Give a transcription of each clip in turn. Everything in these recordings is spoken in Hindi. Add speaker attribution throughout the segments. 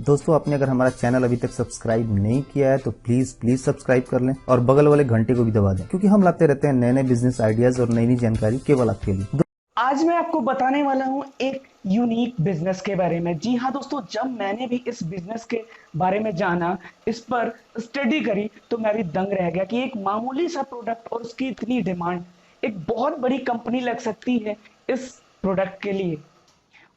Speaker 1: दोस्तों, आपने अगर हमारा चैनल अभी तक सब्सक्राइब नहीं किया है तो प्लीज सब्सक्राइब कर लें और बगल वाले घंटे को भी दबा दें, क्योंकि हम लाते रहते हैं नए नए बिजनेस आइडियाज और नई नई जानकारी केवल आपके लिए।
Speaker 2: आज मैं आपको बताने वाला हूं एक यूनिक बिजनेस के बारे में। जी हाँ दोस्तों, जब मैंने भी इस बिजनेस के बारे में जाना, इस पर स्टडी करी, तो मैं भी दंग रह गया कि एक मामूली सा प्रोडक्ट और उसकी इतनी डिमांड, एक बहुत बड़ी कंपनी लग सकती है इस प्रोडक्ट के लिए,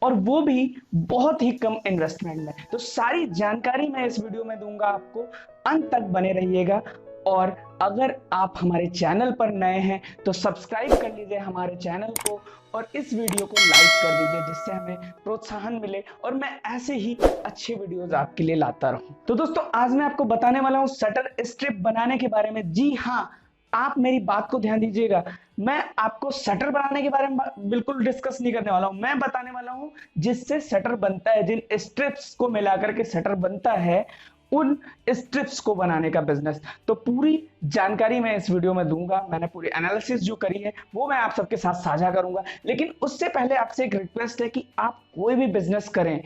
Speaker 2: और वो भी बहुत ही कम इन्वेस्टमेंट में। तो सारी जानकारी मैं इस वीडियो में दूंगा आपको, अंत तक बने रहिएगा। और अगर आप हमारे चैनल पर नए हैं तो सब्सक्राइब कर लीजिए हमारे चैनल को और इस वीडियो को लाइक कर दीजिए, जिससे हमें प्रोत्साहन मिले और मैं ऐसे ही अच्छे वीडियोस आपके लिए लाता रहूं। तो दोस्तों, आज मैं आपको बताने वाला हूं शटर स्ट्रिप बनाने के बारे में। जी हाँ, आप मेरी बात को ध्यान दीजिएगा। मैं आपको शटर बनाने के बारे में बिल्कुल डिस्कस नहीं करने वाला हूं। मैं बताने वाला हूं जिससे शटर बनता है, जिन स्ट्रिप्स को मिलाकर के शटर बनता है, उन स्ट्रिप्स को बनाने का बिजनेस। तो पूरी जानकारी मैं इस वीडियो में दूंगा। मैंने पूरी एनालिसिस जो करी है वो मैं आप सबके साथ साझा करूंगा। लेकिन उससे पहले आपसे एक रिक्वेस्ट है कि आप कोई भी बिजनेस करें,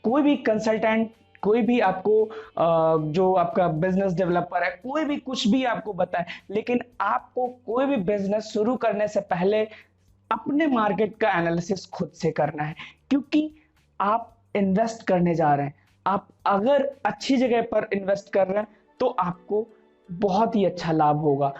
Speaker 2: कोई भी कंसल्टेंट, कोई भी आपको जो आपका बिजनेस डेवलपर है, कोई भी कुछ भी आपको बताए, लेकिन आपको कोई भी बिजनेस शुरू करने से पहले अपने मार्केट का एनालिसिस खुद से करना है। क्योंकि आप इन्वेस्ट करने जा रहे हैं, आप अगर अच्छी जगह पर इन्वेस्ट कर रहे हैं तो आपको बहुत ही अच्छा लाभ होगा।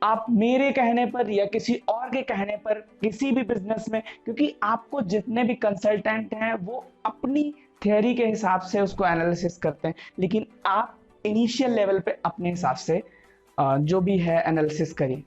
Speaker 2: आप मेरे कहने पर या किसी और के कहने पर किसी भी बिजनेस में, क्योंकि आपको जितने भी कंसल्टेंट हैं वो अपनी थियोरी के हिसाब से उसको एनालिसिस करते हैं, लेकिन आप इनिशियल लेवल पे अपने हिसाब से जो भी है एनालिसिस करिए।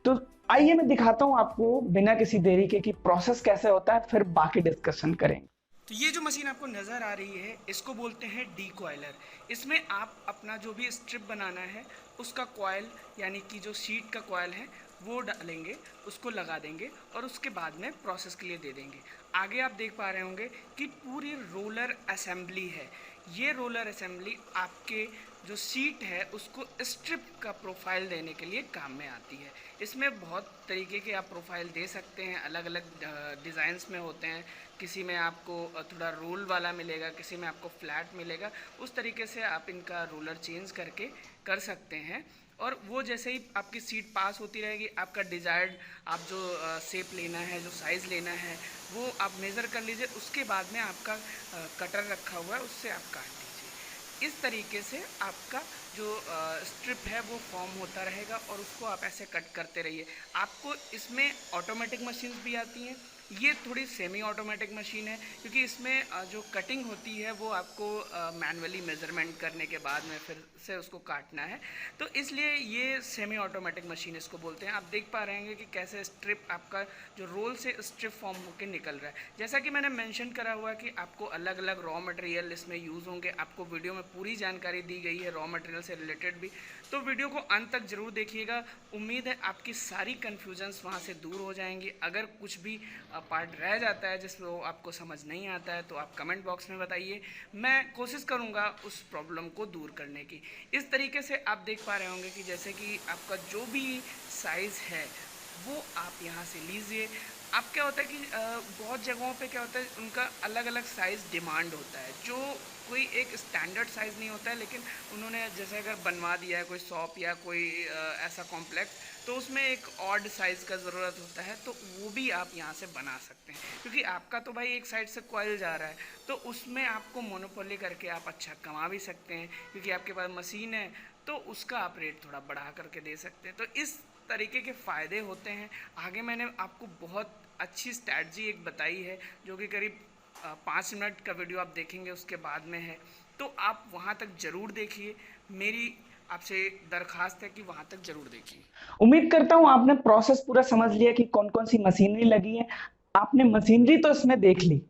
Speaker 2: तो आइए मैं दिखाता हूं आपको बिना किसी देरी के कि प्रोसेस कैसे होता है, फिर बाकी डिस्कशन करेंगे।
Speaker 3: तो ये जो मशीन आपको नज़र आ रही है, इसको बोलते हैं डीकॉयलर। इसमें आप अपना जो भी स्ट्रिप बनाना है उसका कॉयल, यानी कि जो शीट का कॉयल है वो डालेंगे, उसको लगा देंगे और उसके बाद में प्रोसेस के लिए दे देंगे। आगे आप देख पा रहे होंगे कि पूरी रोलर असेंबली है। ये रोलर असेंबली आपके जो सीट है उसको स्ट्रिप का प्रोफाइल देने के लिए काम में आती है। इसमें बहुत तरीके के आप प्रोफाइल दे सकते हैं, अलग अलग डिज़ाइंस में होते हैं। किसी में आपको थोड़ा रोल वाला मिलेगा, किसी में आपको फ्लैट मिलेगा। उस तरीके से आप इनका रोलर चेंज करके कर सकते हैं। और वो जैसे ही आपकी सीट पास होती रहेगी, आपका डिज़ायर्ड आप जो शेप लेना है, जो साइज़ लेना है, वो आप मेज़र कर लीजिए। उसके बाद में आपका कटर रखा हुआ है, उससे आप काट दीजिए। इस तरीके से आपका जो स्ट्रिप है वो फॉर्म होता रहेगा और उसको आप ऐसे कट करते रहिए। आपको इसमें ऑटोमेटिक मशीन्स भी आती हैं। ये थोड़ी सेमी ऑटोमेटिक मशीन है, क्योंकि इसमें जो कटिंग होती है वो आपको मैनुअली मेज़रमेंट करने के बाद में फिर से उसको काटना है। तो इसलिए ये सेमी ऑटोमेटिक मशीन इसको बोलते हैं। आप देख पा रहे हैं कि कैसे स्ट्रिप आपका जो रोल से स्ट्रिप फॉर्म होकर निकल रहा है। जैसा कि मैंने मेंशन करा हुआ है कि आपको अलग अलग रॉ मटेरियल इसमें यूज़ होंगे। आपको वीडियो में पूरी जानकारी दी गई है रॉ मटेरियल से रिलेटेड भी, तो वीडियो को अंत तक ज़रूर देखिएगा। उम्मीद है आपकी सारी कन्फ्यूजन्स वहाँ से दूर हो जाएंगी। अगर कुछ भी पार्ट रह जाता है जिसमें वो आपको समझ नहीं आता है तो आप कमेंट बॉक्स में बताइए, मैं कोशिश करूँगा उस प्रॉब्लम को दूर करने की। इस तरीके से आप देख पा रहे होंगे कि जैसे कि आपका जो भी साइज़ है वो आप यहाँ से लीजिए। अब क्या होता है कि बहुत जगहों पे क्या होता है, उनका अलग अलग साइज़ डिमांड होता है, जो कोई एक स्टैंडर्ड साइज़ नहीं होता है। लेकिन उन्होंने जैसे अगर बनवा दिया है कोई शॉप या कोई ऐसा कॉम्प्लेक्स, तो उसमें एक ऑड साइज़ का ज़रूरत होता है, तो वो भी आप यहाँ से बना सकते हैं। क्योंकि आपका तो भाई एक साइड से कॉइल जा रहा है, तो उसमें आपको मोनोपोली करके आप अच्छा कमा भी सकते हैं। क्योंकि आपके पास मशीन है तो उसका आप रेट थोड़ा बढ़ा करके दे सकते हैं। तो इस तरीके के फ़ायदे होते हैं। आगे मैंने आपको बहुत अच्छी स्ट्रैटेजी एक बताई है, जो कि करीब 5 मिनट का वीडियो आप देखेंगे उसके बाद में है, तो आप वहाँ तक ज़रूर देखिए। मेरी आपसे दरख्वास्त है कि वहाँ तक ज़रूर देखिए।
Speaker 2: उम्मीद करता हूं आपने प्रोसेस पूरा समझ लिया कि कौन कौन सी मशीनरी लगी है। आपने मशीनरी तो इसमें देख ली,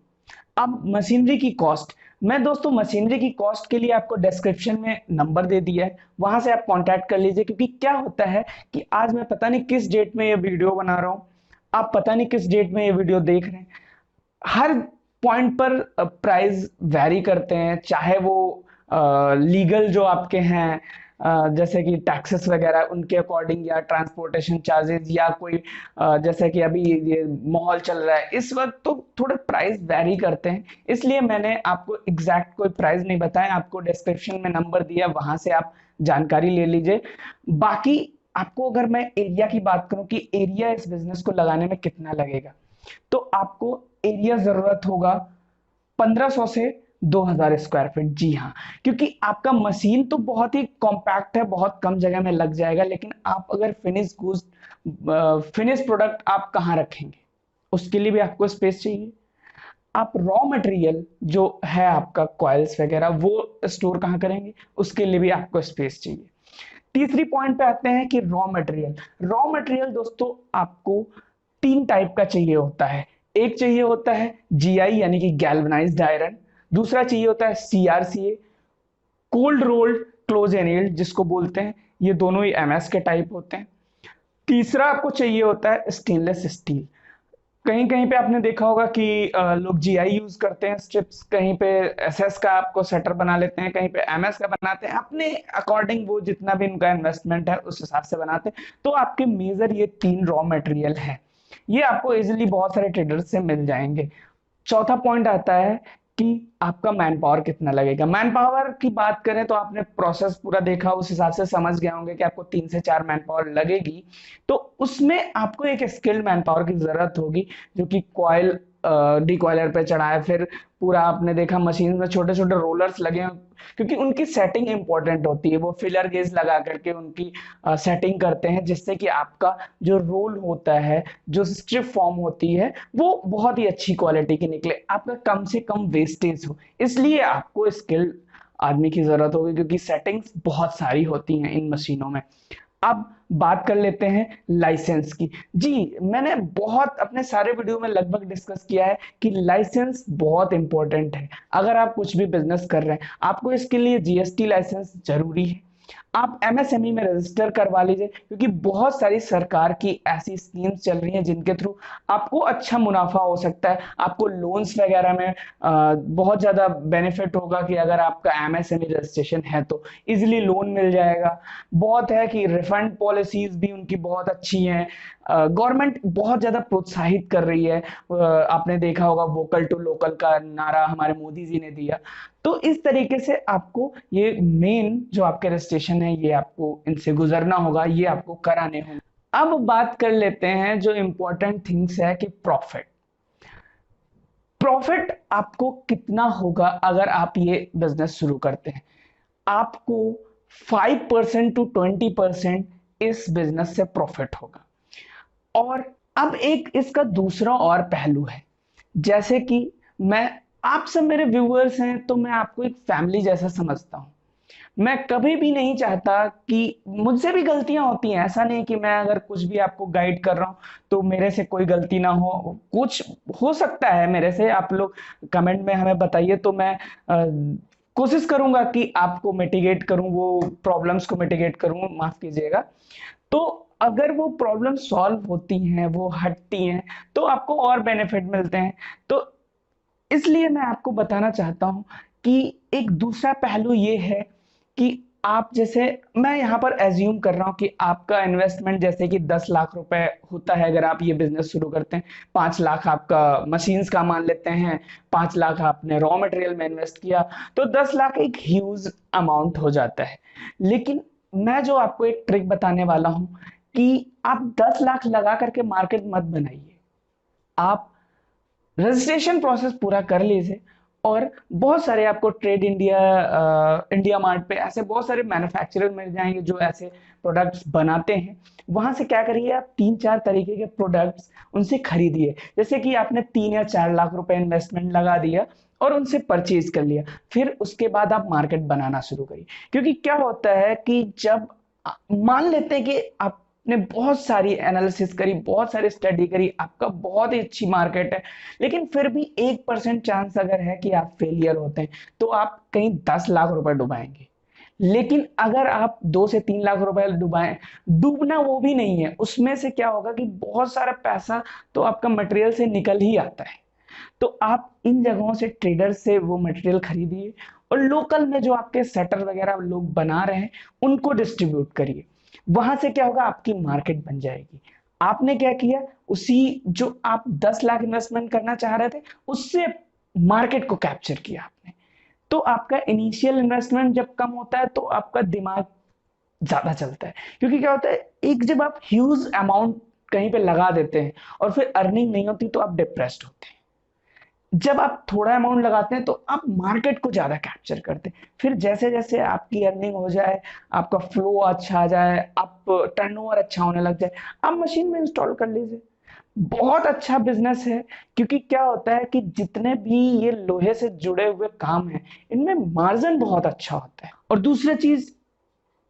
Speaker 2: अब मशीनरी की कॉस्ट। मैं दोस्तों मशीनरी की कॉस्ट के लिए आपको डिस्क्रिप्शन में नंबर दे दिया है, वहां से आप कांटेक्ट कर लीजिए। क्योंकि क्या होता है कि आज मैं पता नहीं किस डेट में ये वीडियो बना रहा हूं, आप पता नहीं किस डेट में ये वीडियो देख रहे हैं। हर पॉइंट पर प्राइस वैरी करते हैं, चाहे वो लीगल जो आपके हैं जैसे कि टैक्सेस वगैरह उनके अकॉर्डिंग, या ट्रांसपोर्टेशन चार्जेस, या कोई जैसे कि अभी ये माहौल चल रहा है इस वक्त, तो थोड़े प्राइस वेरी करते हैं। इसलिए मैंने आपको एग्जैक्ट कोई प्राइस नहीं बताया, आपको डिस्क्रिप्शन में नंबर दिया, वहां से आप जानकारी ले लीजिए। बाकी आपको अगर मैं एरिया की बात करूं कि एरिया इस बिजनेस को लगाने में कितना लगेगा, तो आपको एरिया जरूरत होगा 1500 से 2000 स्क्वायर फीट। जी हाँ, क्योंकि आपका मशीन तो बहुत ही कॉम्पैक्ट है, बहुत कम जगह में लग जाएगा, लेकिन आप अगर फिनिश प्रोडक्ट आप कहाँ रखेंगे, उसके लिए भी आपको स्पेस चाहिए। आप रॉ मटेरियल जो है आपका कॉइल्स वगैरह वो स्टोर कहाँ करेंगे, उसके लिए भी आपको स्पेस चाहिए। तीसरी पॉइंट पे आते हैं कि रॉ मटेरियल। रॉ मटेरियल दोस्तों आपको 3 टाइप का चाहिए होता है। एक चाहिए होता है जीआई यानी कि गैल्वेनाइज्ड आयरन, दूसरा चाहिए होता है सीआरसीए, कोल्ड रोल्ड क्लोज एनील्ड जिसको बोलते हैं, ये दोनों ही एमएस के टाइप होते हैं। तीसरा आपको चाहिए होता है स्टेनलेस स्टील। कहीं कहीं पे आपने देखा होगा कि लोग जीआई यूज करते हैं स्ट्रिप्स, कहीं पे एसएस का आपको सेटर बना लेते हैं, कहीं पे एमएस का बनाते हैं, अपने अकॉर्डिंग वो जितना भी उनका इन्वेस्टमेंट है उस हिसाब से बनाते हैं। तो आपके मेजर ये 3 रॉ मटेरियल है, ये आपको इजिली बहुत सारे ट्रेडर्स से मिल जाएंगे। चौथा पॉइंट आता है कि आपका मैन पावर कितना लगेगा। मैन पावर की बात करें तो आपने प्रोसेस पूरा देखा, उस हिसाब से समझ गए होंगे कि आपको 3 से 4 मैन पावर लगेगी। तो उसमें आपको एक स्किल्ड मैन पावर की जरूरत होगी, जो कि कॉइल डिकॉइलर पे चढ़ाए, फिर पूरा आपने देखा मशीन में छोटे छोटे रोलर्स लगे हैं, क्योंकि उनकी सेटिंग इंपॉर्टेंट होती है। वो फिलर गेज लगा करके उनकी सेटिंग करते हैं, जिससे कि आपका जो रोल होता है, जो स्ट्रिप फॉर्म होती है, वो बहुत ही अच्छी क्वालिटी की निकले, आपका कम से कम वेस्टेज हो। इसलिए आपको स्किल्ड आदमी की जरूरत होगी, क्योंकि सेटिंग्स बहुत सारी होती हैं इन मशीनों में। अब बात कर लेते हैं लाइसेंस की। जी, मैंने बहुत अपने सारे वीडियो में लगभग डिस्कस किया है कि लाइसेंस बहुत इंपॉर्टेंट है। अगर आप कुछ भी बिजनेस कर रहे हैं, आपको इसके लिए जीएसटी लाइसेंस जरूरी है। आप एमएसएमई में रजिस्टर करवा लीजिए, क्योंकि बहुत सारी सरकार की ऐसी स्कीम्स चल रही हैं जिनके थ्रू आपको अच्छा मुनाफा हो सकता है। आपको लोन्स वगैरह में बहुत ज्यादा बेनिफिट होगा कि अगर आपका एमएसएमई रजिस्ट्रेशन है तो इजिली लोन मिल जाएगा। बहुत है कि रिफंड पॉलिसीज भी उनकी बहुत अच्छी हैं। गवर्नमेंट बहुत ज्यादा प्रोत्साहित कर रही है। आपने देखा होगा वोकल टू लोकल का नारा हमारे मोदी जी ने दिया। तो इस तरीके से आपको ये मेन जो आपके रजिस्ट्रेशन है, ये आपको इनसे गुजरना होगा, ये आपको कराने होंगे। अब बात कर लेते हैं जो इंपॉर्टेंट थिंग्स है कि प्रॉफिट। प्रॉफिट आपको कितना होगा अगर आप ये बिजनेस शुरू करते हैं। आपको 5% to 20% इस बिजनेस से प्रॉफिट होगा। और अब एक इसका दूसरा और पहलू है, जैसे कि मैं, आप सब मेरे व्यूअर्स हैं तो मैं आपको एक फैमिली जैसा समझता हूं। मैं कभी भी नहीं चाहता कि, मुझसे भी गलतियां होती हैं, ऐसा नहीं कि मैं अगर कुछ भी आपको गाइड कर रहा हूं तो मेरे से कोई गलती ना हो, कुछ हो सकता है मेरे से। आप लोग कमेंट में हमें बताइए, तो मैं कोशिश करूंगा कि आपको मिटिगेट करूं, वो प्रॉब्लम्स को मिटिगेट करूं, माफ कीजिएगा। तो अगर वो प्रॉब्लम सॉल्व होती हैं, वो हटती हैं, तो आपको और बेनिफिट मिलते हैं। तो इसलिए मैं आपको बताना चाहता हूं कि एक दूसरा पहलू ये है कि आप, जैसे मैं यहाँ पर एज्यूम कर रहा हूँ कि आपका इन्वेस्टमेंट जैसे कि 10 लाख रुपए होता है अगर आप ये बिजनेस शुरू करते हैं। 5 लाख आपका मशीन्स का मान लेते हैं, 5 लाख आपने रॉ मटेरियल में इन्वेस्ट किया, तो 10 लाख एक ह्यूज अमाउंट हो जाता है। लेकिन मैं जो आपको एक ट्रिक बताने वाला हूं कि आप 10 लाख लगा करके मार्केट मत बनाइए। आप रजिस्ट्रेशन प्रोसेस पूरा कर लीजिए, और बहुत सारे आपको ट्रेड इंडिया, इंडिया मार्ट पे ऐसे बहुत सारे मैन्युफैक्चरर मिल जाएंगे जो ऐसे प्रोडक्ट्स बनाते हैं। वहां से क्या करिए, आप 3-4 तरीके के प्रोडक्ट्स उनसे खरीदिए। जैसे कि आपने 3 या 4 लाख रुपए इन्वेस्टमेंट लगा दिया और उनसे परचेज कर लिया, फिर उसके बाद आप मार्केट बनाना शुरू करिए। क्योंकि क्या होता है कि जब मान लेते हैं कि आपने बहुत सारी एनालिसिस करी, बहुत सारी स्टडी करी, आपका बहुत ही अच्छी मार्केट है, लेकिन फिर भी 1% चांस अगर है कि आप फेलियर होते हैं, तो आप कहीं 10 लाख रुपए डुबाएंगे। लेकिन अगर आप 2 से 3 लाख रुपए डुबाएं, डूबना वो भी नहीं है, उसमें से क्या होगा कि बहुत सारा पैसा तो आपका मटेरियल से निकल ही आता है। तो आप इन जगहों से, ट्रेडर से वो मटेरियल खरीदिए, और लोकल में जो आपके सेटर वगैरह लोग बना रहे हैं उनको डिस्ट्रीब्यूट करिए। वहां से क्या होगा, आपकी मार्केट बन जाएगी। आपने क्या किया, उसी जो आप 10 लाख इन्वेस्टमेंट करना चाह रहे थे उससे मार्केट को कैप्चर किया आपने। तो आपका इनिशियल इन्वेस्टमेंट जब कम होता है तो आपका दिमाग ज्यादा चलता है, क्योंकि क्या होता है, एक जब आप ह्यूज अमाउंट कहीं पे लगा देते हैं और फिर अर्निंग नहीं होती तो आप डिप्रेस्ड होते हैं। जब आप थोड़ा अमाउंट लगाते हैं तो आप मार्केट को ज्यादा कैप्चर करते हैं। फिर जैसे जैसे आपकी अर्निंग हो जाए, आपका फ्लो अच्छा आ जाए, आप टर्नओवर अच्छा होने लग जाए, आप मशीन में इंस्टॉल कर लीजिए। बहुत अच्छा बिजनेस है, क्योंकि क्या होता है कि जितने भी ये लोहे से जुड़े हुए काम हैं इनमें मार्जिन बहुत अच्छा होता है। और दूसरी चीज,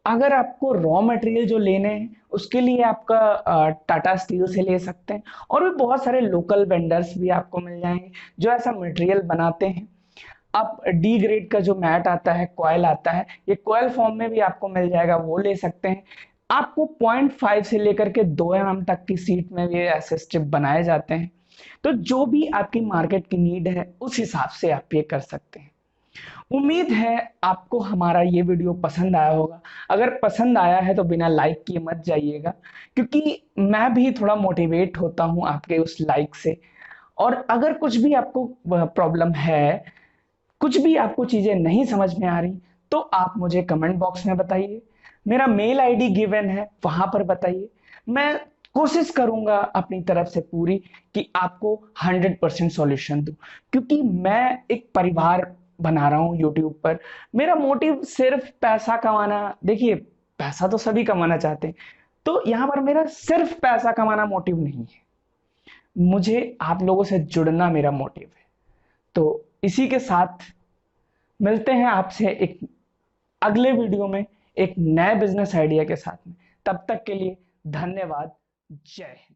Speaker 2: अगर आपको रॉ मटेरियल जो लेने हैं उसके लिए आपका टाटा स्टील से ले सकते हैं, और भी बहुत सारे लोकल वेंडर्स भी आपको मिल जाएंगे जो ऐसा मटेरियल बनाते हैं। आप डी ग्रेड का जो मैट आता है, कॉयल आता है, ये कॉयल फॉर्म में भी आपको मिल जाएगा, वो ले सकते हैं। आपको 0.5 से लेकर के 2 mm तक की सीट में भी ऐसे स्ट्रिप बनाए जाते हैं। तो जो भी आपकी मार्केट की नीड है उस हिसाब से आप ये कर सकते हैं। उम्मीद है आपको हमारा ये वीडियो पसंद आया होगा। अगर पसंद आया है तो बिना लाइक किए मत जाइएगा, क्योंकि मैं भी थोड़ा मोटिवेट होता हूँ आपके उस लाइक से। और अगर कुछ भी आपको प्रॉब्लम है, कुछ भी आपको चीजें नहीं समझ में आ रही, तो आप मुझे कमेंट बॉक्स में बताइए। मेरा मेल आईडी गिवन है, वहां पर बताइए। मैं कोशिश करूंगा अपनी तरफ से पूरी कि आपको 100% सॉल्यूशन दूं, क्योंकि मैं एक परिवार बना रहा हूं यूट्यूब पर। मेरा मोटिव सिर्फ पैसा कमाना, देखिए पैसा तो सभी कमाना चाहते हैं, तो यहां पर मेरा सिर्फ पैसा कमाना मोटिव नहीं है, मुझे आप लोगों से जुड़ना मेरा मोटिव है। तो इसी के साथ मिलते हैं आपसे एक अगले वीडियो में एक नए बिजनेस आइडिया के साथ में। तब तक के लिए धन्यवाद। जय हिंद।